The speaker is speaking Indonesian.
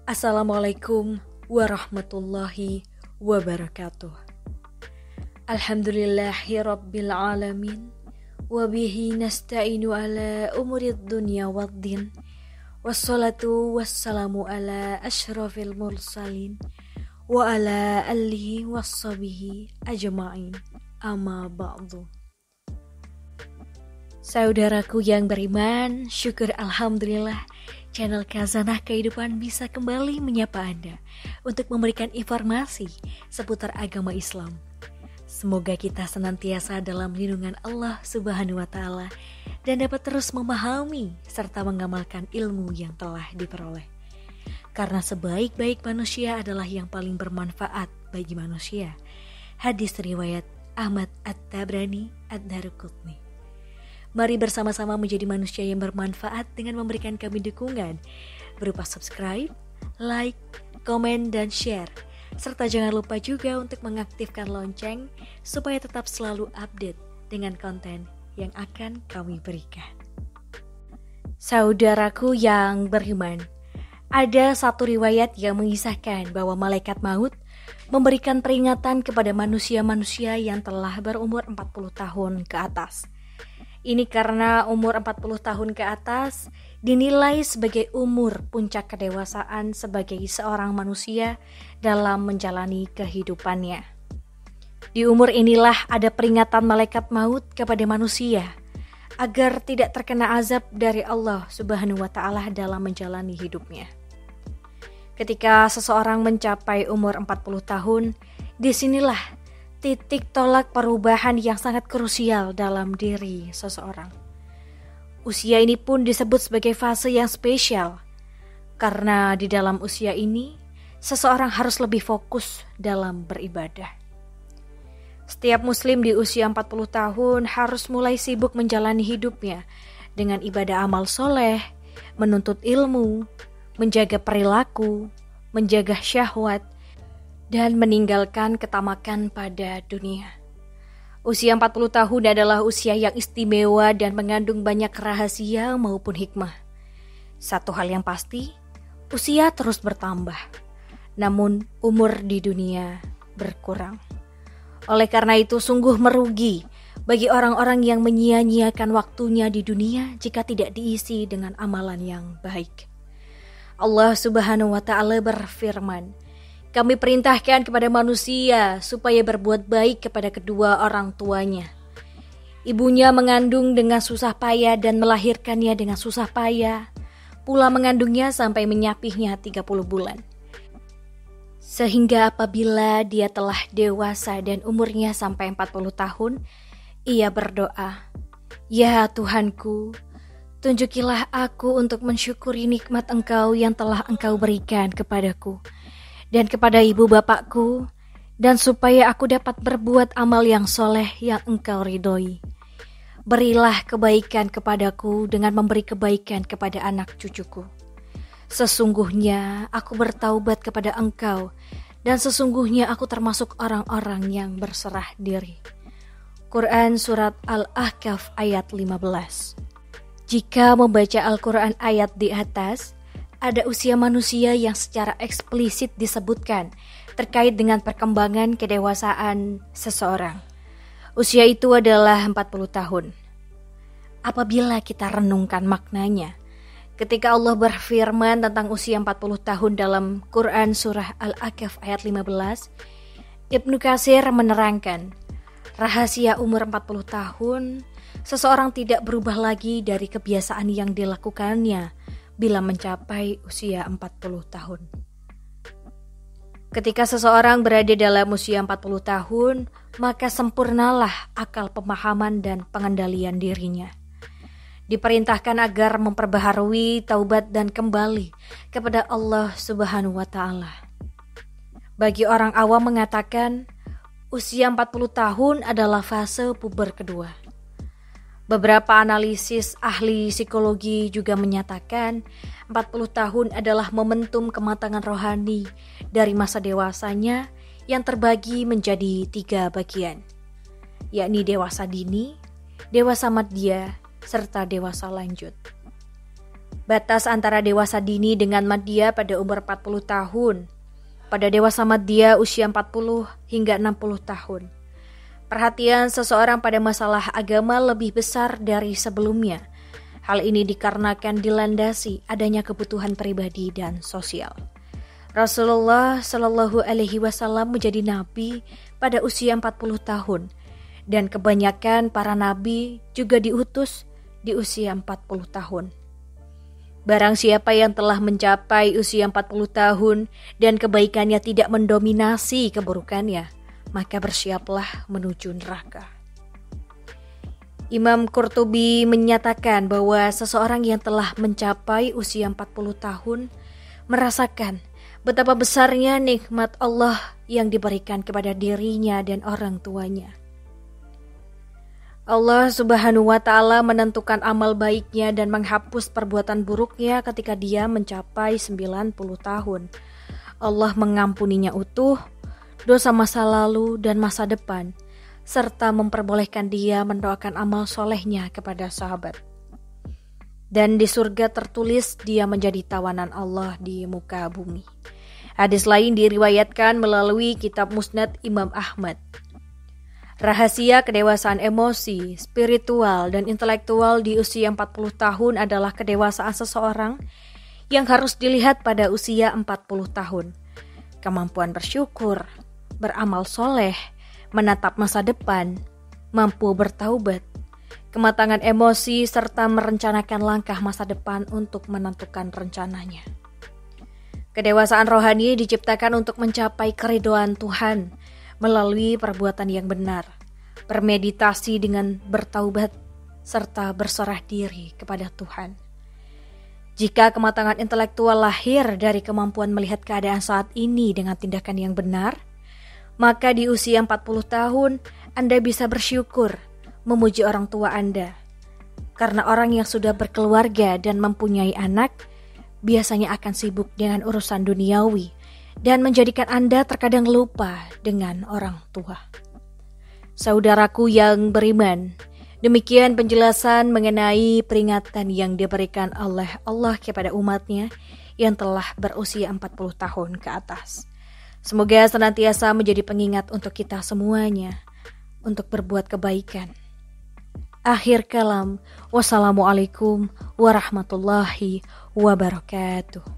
Assalamualaikum warahmatullahi wabarakatuh. Alhamdulillahi rabbil alamin. Wabihi nasta'inu ala umurid dunya waddin. Wassalatu wassalamu ala ashrafil mursalin. Wa ala alihi wassabihi ajma'in. Amma ba'du. Saudaraku yang beriman, syukur alhamdulillah channel Khazanah Kehidupan bisa kembali menyapa Anda untuk memberikan informasi seputar agama Islam. Semoga kita senantiasa dalam lindungan Allah Subhanahu wa Ta'ala dan dapat terus memahami serta mengamalkan ilmu yang telah diperoleh. Karena sebaik-baik manusia adalah yang paling bermanfaat bagi manusia. Hadis riwayat Ahmad At-Tabrani Ad-Daruqutni. Mari bersama-sama menjadi manusia yang bermanfaat dengan memberikan kami dukungan berupa subscribe, like, komen, dan share. Serta jangan lupa juga untuk mengaktifkan lonceng supaya tetap selalu update dengan konten yang akan kami berikan. Saudaraku yang beriman, ada satu riwayat yang mengisahkan bahwa malaikat maut memberikan peringatan kepada manusia-manusia yang telah berumur 40 tahun ke atas. Ini karena umur 40 tahun ke atas dinilai sebagai umur puncak kedewasaan sebagai seorang manusia dalam menjalani kehidupannya. Di umur inilah ada peringatan malaikat maut kepada manusia agar tidak terkena azab dari Allah Subhanahu wa Ta'ala dalam menjalani hidupnya. Ketika seseorang mencapai umur 40 tahun, disinilah titik tolak perubahan yang sangat krusial dalam diri seseorang. Usia ini pun disebut sebagai fase yang spesial, karena di dalam usia ini, seseorang harus lebih fokus dalam beribadah. Setiap muslim di usia 40 tahun harus mulai sibuk menjalani hidupnya dengan ibadah amal soleh, menuntut ilmu, menjaga perilaku, menjaga syahwat, dan meninggalkan ketamakan pada dunia. Usia 40 tahun adalah usia yang istimewa dan mengandung banyak rahasia maupun hikmah. Satu hal yang pasti, usia terus bertambah, namun umur di dunia berkurang. Oleh karena itu sungguh merugi bagi orang-orang yang menyia-nyiakan waktunya di dunia jika tidak diisi dengan amalan yang baik. Allah Subhanahu wa Ta'ala berfirman, "Kami perintahkan kepada manusia supaya berbuat baik kepada kedua orang tuanya. Ibunya mengandung dengan susah payah dan melahirkannya dengan susah payah, pula mengandungnya sampai menyapihnya 30 bulan. Sehingga apabila dia telah dewasa dan umurnya sampai 40 tahun, ia berdoa, 'Ya Tuhanku, tunjukilah aku untuk mensyukuri nikmat Engkau yang telah Engkau berikan kepadaku dan kepada ibu bapakku, dan supaya aku dapat berbuat amal yang soleh yang Engkau ridhoi. Berilah kebaikan kepadaku dengan memberi kebaikan kepada anak cucuku. Sesungguhnya aku bertaubat kepada Engkau, dan sesungguhnya aku termasuk orang-orang yang berserah diri." Quran Surat Al-Ahqaf ayat 15. Jika membaca Al-Quran ayat di atas, ada usia manusia yang secara eksplisit disebutkan terkait dengan perkembangan kedewasaan seseorang. Usia itu adalah 40 tahun. Apabila kita renungkan maknanya, ketika Allah berfirman tentang usia 40 tahun dalam Quran Surah Al-Ahqaf ayat 15, Ibnu Katsir menerangkan, rahasia umur 40 tahun, seseorang tidak berubah lagi dari kebiasaan yang dilakukannya bila mencapai usia 40 tahun. Ketika seseorang berada dalam usia 40 tahun, maka sempurnalah akal pemahaman dan pengendalian dirinya. Diperintahkan agar memperbaharui taubat dan kembali kepada Allah Subhanahu wa Ta'ala. Bagi orang awam mengatakan, usia 40 tahun adalah fase puber kedua. Beberapa analisis ahli psikologi juga menyatakan 40 tahun adalah momentum kematangan rohani dari masa dewasanya yang terbagi menjadi 3 bagian, yakni dewasa dini, dewasa madya, serta dewasa lanjut. Batas antara dewasa dini dengan madya pada umur 40 tahun. Pada dewasa madya usia 40 hingga 60 tahun. Perhatian seseorang pada masalah agama lebih besar dari sebelumnya. Hal ini dikarenakan dilandasi adanya kebutuhan pribadi dan sosial. Rasulullah Shallallahu Alaihi Wasallam menjadi nabi pada usia 40 tahun dan kebanyakan para nabi juga diutus di usia 40 tahun. Barang siapa yang telah mencapai usia 40 tahun dan kebaikannya tidak mendominasi keburukannya, maka bersiaplah menuju neraka. Imam Qurtubi menyatakan bahwa seseorang yang telah mencapai usia 40 tahun merasakan betapa besarnya nikmat Allah yang diberikan kepada dirinya dan orang tuanya. Allah Subhanahu wa Ta'ala menentukan amal baiknya dan menghapus perbuatan buruknya ketika dia mencapai 90 tahun. Allah mengampuninya utuh dosa masa lalu dan masa depan, serta memperbolehkan dia mendoakan amal solehnya kepada sahabat. Dan di surga tertulis dia menjadi tawanan Allah di muka bumi. Hadis lain diriwayatkan melalui kitab Musnad Imam Ahmad. Rahasia kedewasaan emosi, spiritual, dan intelektual di usia 40 tahun adalah kedewasaan seseorang yang harus dilihat pada usia 40 tahun. Kemampuan bersyukur, beramal soleh, menatap masa depan, mampu bertaubat, kematangan emosi, serta merencanakan langkah masa depan untuk menentukan rencananya. Kedewasaan rohani diciptakan untuk mencapai keridhaan Tuhan melalui perbuatan yang benar, bermeditasi dengan bertaubat, serta berserah diri kepada Tuhan. Jika kematangan intelektual lahir dari kemampuan melihat keadaan saat ini dengan tindakan yang benar, maka di usia 40 tahun Anda bisa bersyukur memuji orang tua Anda. Karena orang yang sudah berkeluarga dan mempunyai anak biasanya akan sibuk dengan urusan duniawi dan menjadikan Anda terkadang lupa dengan orang tua. Saudaraku yang beriman, demikian penjelasan mengenai peringatan yang diberikan oleh Allah kepada umatnya yang telah berusia 40 tahun ke atas. Semoga senantiasa menjadi pengingat untuk kita semuanya untuk berbuat kebaikan. Akhir kalam, wassalamualaikum warahmatullahi wabarakatuh.